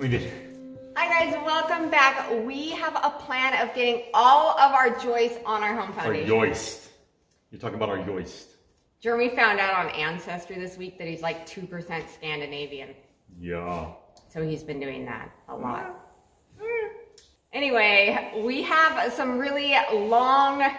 We did. Hi guys, welcome back. We have a plan of getting all of our joists on our home foundation. Our yoist. You're talking about our yoist. Jeremy found out on Ancestry this week that he's like 2% Scandinavian. Yeah. So he's been doing that a lot. Anyway, we have some really long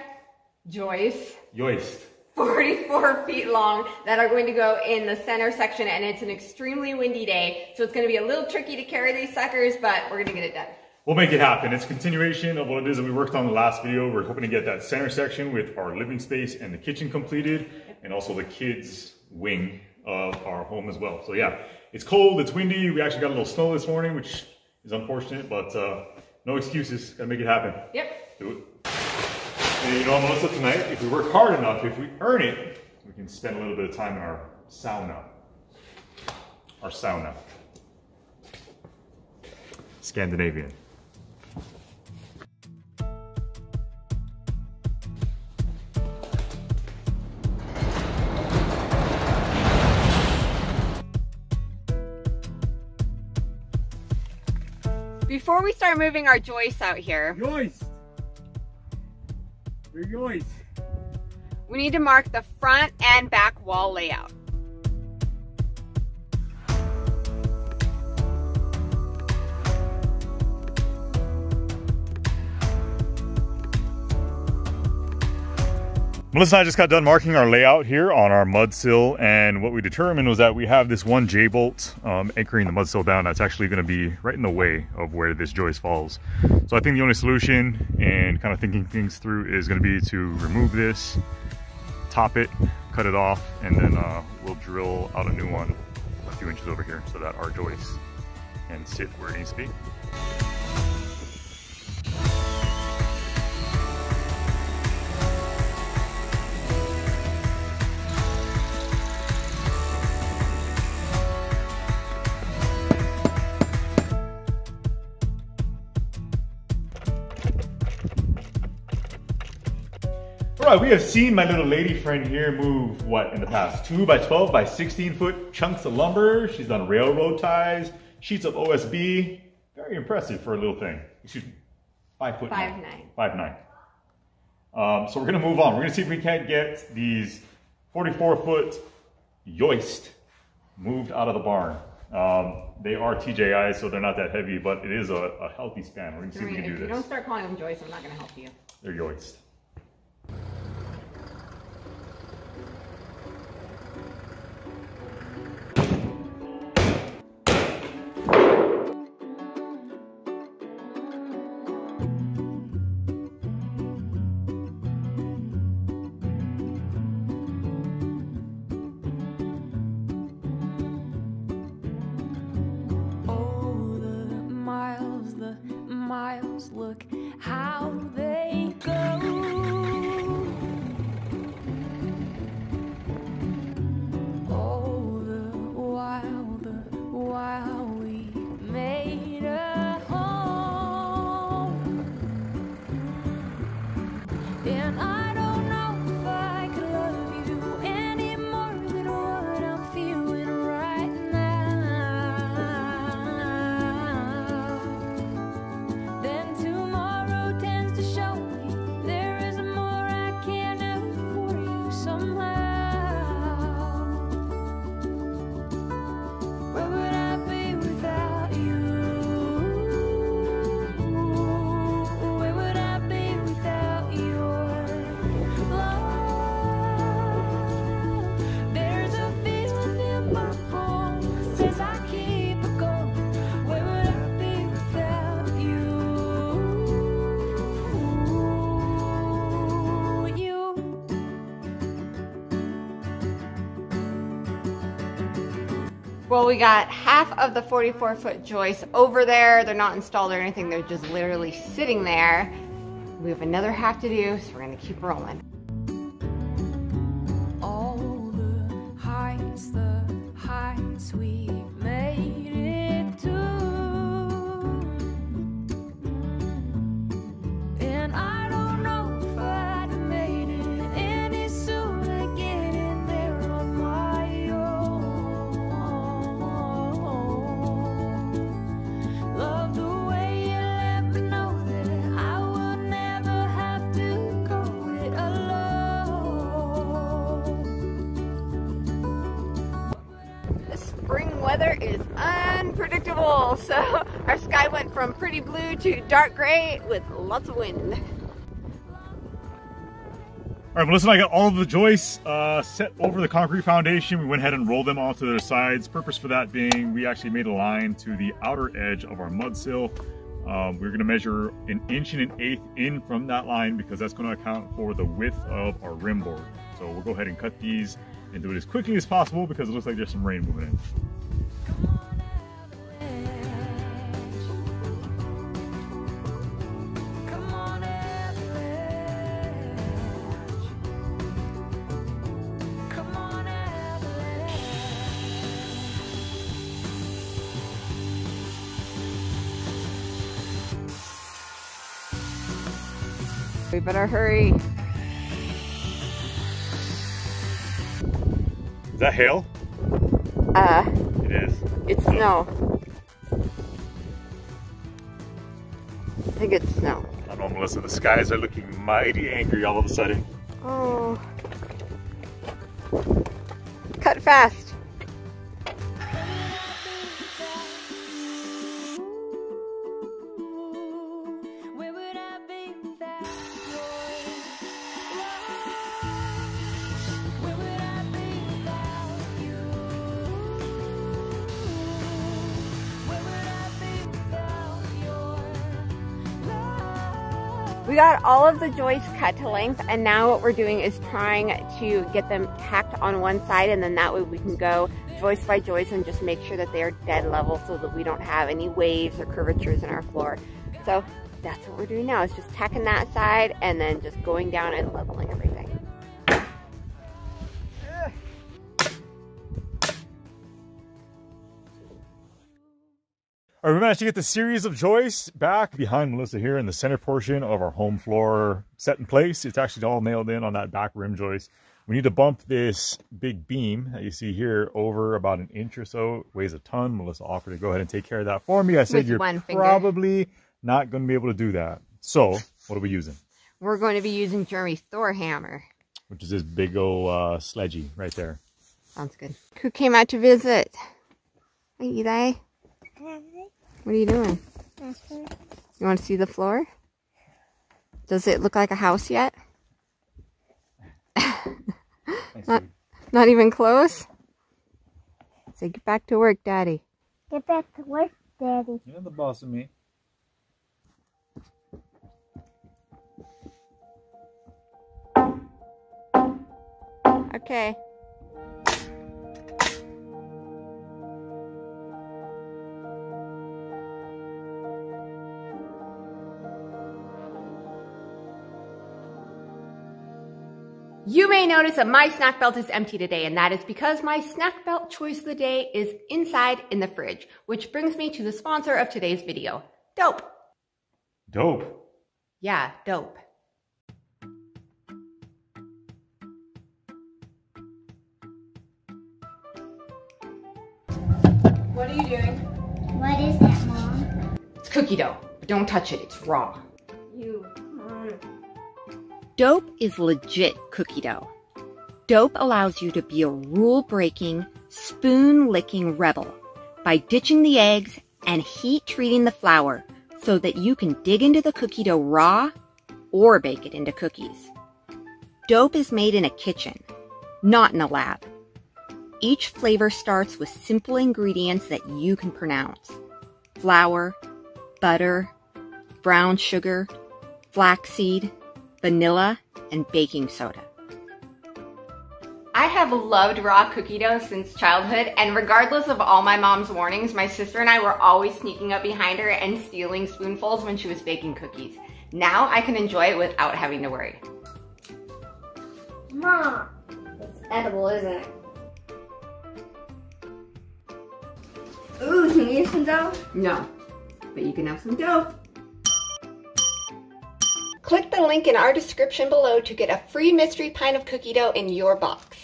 joists. Yoist. 44 feet long that are going to go in the center section, and it's an extremely windy day, so it's going to be a little tricky to carry these suckers, but we're going to get it done. We'll make it happen. It's a continuation of what it is that we worked on the last video. We're hoping to get that center section with our living space and the kitchen completed, and also the kids' wing of our home as well. So yeah, it's cold, it's windy. We actually got a little snow this morning, which is unfortunate, but no excuses. Gotta make it happen. Yep. Do it. And you know, Melissa, tonight, if we work hard enough, if we earn it, we can spend a little bit of time in our sauna. Our sauna. Scandinavian. Before we start moving our joists out here, we need to mark the front and back wall layout. Melissa and I just got done marking our layout here on our mud sill, and what we determined was that we have this one J-bolt anchoring the mud sill down that's actually going to be right in the way of where this joist falls. So I think the only solution, and kind of thinking things through, is going to be to remove this, top it, cut it off, and then we'll drill out a new one a few inches over here so that our joist can sit where it needs to be. All right, we have seen my little lady friend here move, what, in the past, 2 by 12 by 16 foot chunks of lumber. She's done railroad ties, sheets of OSB. Very impressive for a little thing. Excuse me, 5 foot 5'9". 5'9". So we're gonna move on. We're gonna see if we can't get these 44-foot yoist moved out of the barn. They are TJIs, so they're not that heavy, but it is a healthy span. We're gonna see if we can do this. If you don't start calling them joists, I'm not gonna help you. They're yoist. Look how they go. Oh, the while we made a home. And I don't know if I could love you any more than what I'm feeling right now. Then tomorrow tends to show me there is more I can do for you somehow. Where would I be without you? Where would I be without your love? There's a feeling in my bones as I keep it going. Where would I be without you? Well, we got half of the 44-foot joists over there. They're not installed or anything. They're just literally sitting there. We have another half to do, so we're gonna keep rolling. All the heights we made it to. And I don't know if I'd have made it any sooner getting there on my own. weather is unpredictable. So our sky went from pretty blue to dark gray with lots of wind. All right, Melissa and I got all of the joists set over the concrete foundation. We went ahead and rolled them onto their sides. Purpose for that being, we actually made a line to the outer edge of our mud sill. We're gonna measure 1 1/8 in from that line because that's gonna account for the width of our rim board. So we'll go ahead and cut these and do it as quickly as possible because it looks like there's some rain moving in. We better hurry. Is that hail? It is. It's snow. I think it's snow. I don't know, Melissa, the skies are looking mighty angry all of a sudden. Oh. Cut fast. We got all of the joists cut to length, and now what we're doing is trying to get them tacked on one side, and then that way we can go joist by joist and just make sure that they are dead level so that we don't have any waves or curvatures in our floor. So that's what we're doing now, is just tacking that side and then just going down and leveling everything. All right, we managed to get the series of joists back behind Melissa here in the center portion of our home floor set in place. It's actually all nailed in on that back rim joist. We need to bump this big beam that you see here over about 1 inch or so. It weighs a ton. Melissa offered to go ahead and take care of that for me. I said, you're probably not going to be able to do that. So what are we using? We're going to be using Jeremy's Thor hammer, which is this big old sledgy right there. Sounds good. Who came out to visit? Hey, Eli. What are you doing? You want to see the floor? Does it look like a house yet? Not even close? Say, get back to work, Daddy. Get back to work, Daddy. You're the boss of me. Okay. You may notice that my snack belt is empty today, and that is because my snack belt choice of the day is inside in the fridge, which brings me to the sponsor of today's video, Dope. Dope? Yeah, Dope. What are you doing? What is that, Mom? It's cookie dough, but don't touch it, it's raw. Dope is legit cookie dough. Dope allows you to be a rule-breaking, spoon-licking rebel by ditching the eggs and heat-treating the flour so that you can dig into the cookie dough raw or bake it into cookies. Dope is made in a kitchen, not in a lab. Each flavor starts with simple ingredients that you can pronounce: flour, butter, brown sugar, flaxseed, vanilla, and baking soda. I have loved raw cookie dough since childhood, and regardless of all my mom's warnings, my sister and I were always sneaking up behind her and stealing spoonfuls when she was baking cookies. Now I can enjoy it without having to worry. Mom, it's edible, isn't it? Ooh, can you use some dough? No, but you can have some dough. Click the link in our description below to get a free mystery pint of cookie dough in your box.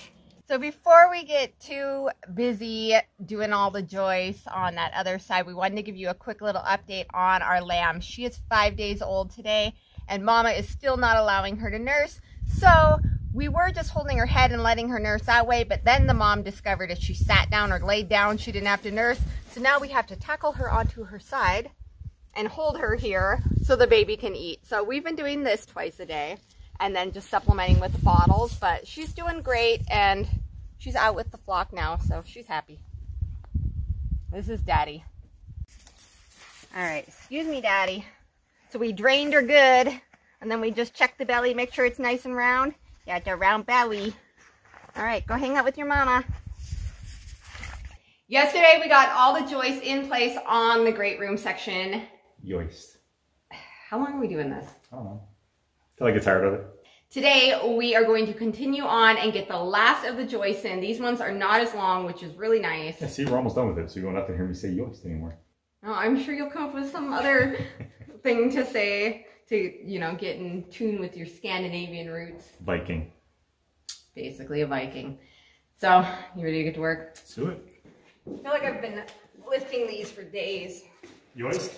So before we get too busy doing all the joists on that other side, we wanted to give you a quick little update on our lamb. She is 5 days old today, and Mama is still not allowing her to nurse. So We were just holding her head and letting her nurse that way, but then the mom discovered if she sat down or laid down, she didn't have to nurse. So now we have to tackle her onto her side and hold her here so the baby can eat. So we've been doing this twice a day and then just supplementing with the bottles, but she's doing great and she's out with the flock now, so she's happy. This is Daddy. All right, excuse me, Daddy. So we drained her good, and then we just checked the belly, make sure it's nice and round. Yeah, it's a round belly. All right, go hang out with your mama. Yesterday, we got all the joists in place on the great room section. Yoist. How long are we doing this? I don't know. Till I get tired of it. Today, we are going to continue on and get the last of the joists in. These ones are not as long, which is really nice. Yeah, see, we're almost done with it, so you won't have to hear me say yoist anymore. Oh, I'm sure you'll come up with some other thing to say to, you know, get in tune with your Scandinavian roots. Viking. Basically a Viking. So, you ready to get to work? Let's do it. I feel like I've been lifting these for days. Yoist.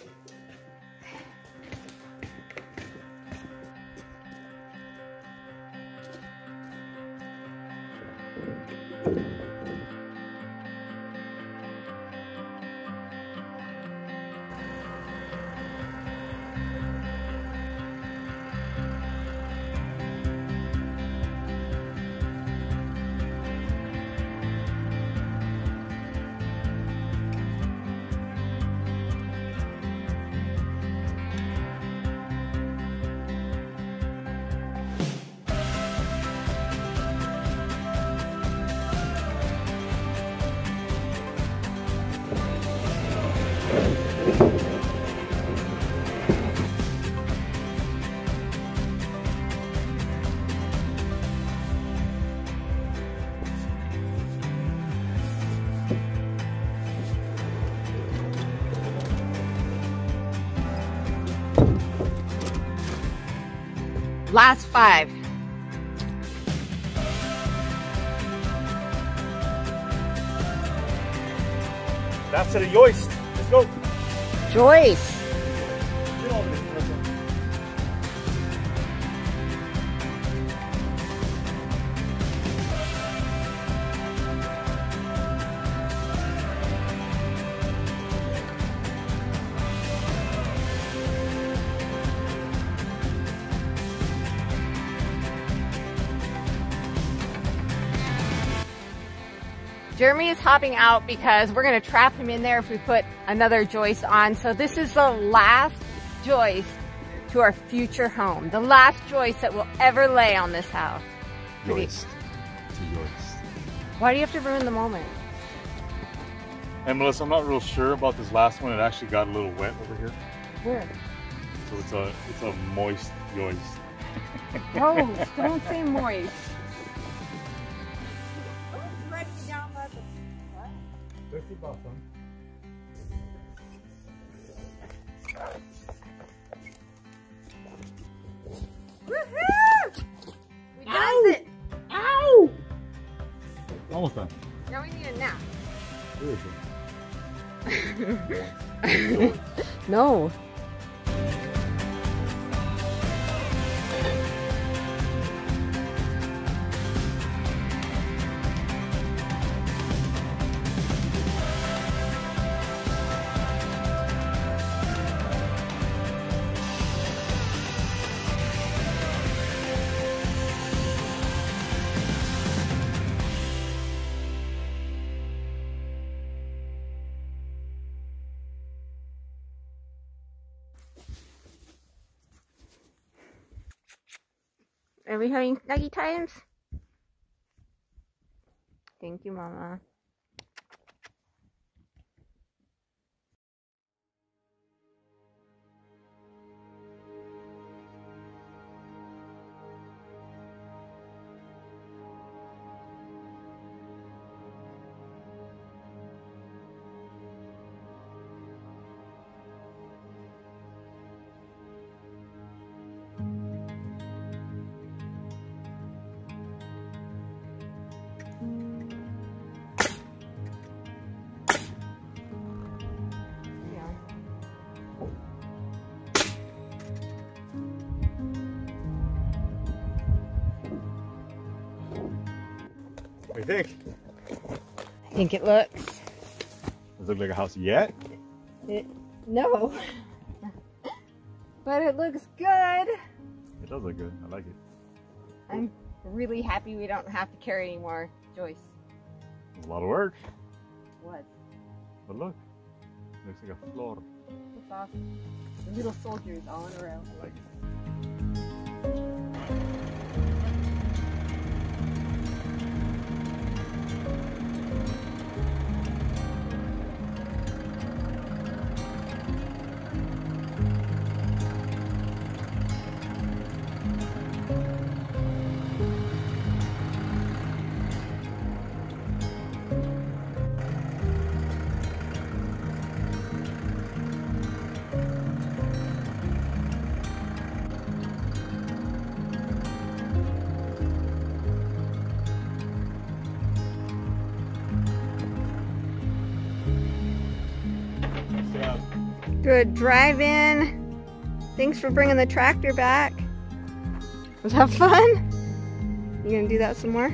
Last 5. That's it, a yoist. Let's go. Joyce. Get over this, Melissa. Jeremy is hopping out because we're going to trap him in there if we put another joist on. So this is the last joist to our future home. The last joist that we'll ever lay on this house. Yoist. It's a yoist. Why do you have to ruin the moment? And Melissa, I'm not real sure about this last one. It actually got a little wet over here. Where? So it's a moist yoist. Oh, don't say moist. Woohoo! We done it! Ow! Almost done. Now we need a nap. Seriously. No. Are we having snuggy times? Thank you, Mama. What do you think? I think it looks... Does it look like a house yet? No. But it looks good. It does look good. I like it. I'm really happy we don't have to carry anymore, Joyce. It's a lot of work. What? But look. Looks like a floor. It's awesome. The little soldiers all in a row. I like it. Good drive in. Thanks for bringing the tractor back. Was that fun? You gonna do that some more?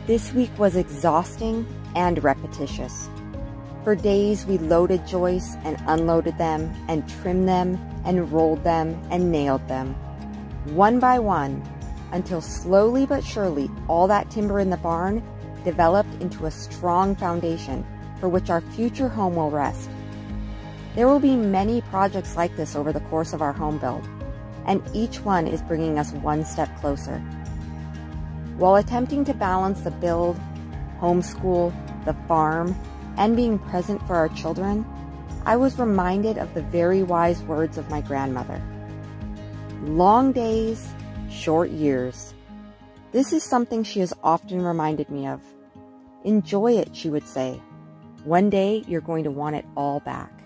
This week was exhausting and repetitious. For days we loaded Joyce and unloaded them and trimmed them and rolled them and nailed them, one by one, until slowly but surely all that timber in the barn developed into a strong foundation for which our future home will rest. There will be many projects like this over the course of our home build, and each one is bringing us one step closer. While attempting to balance the build, homeschool, the farm, and being present for our children, I was reminded of the very wise words of my grandmother. Long days, short years. This is something she has often reminded me of. Enjoy it, she would say. One day you're going to want it all back.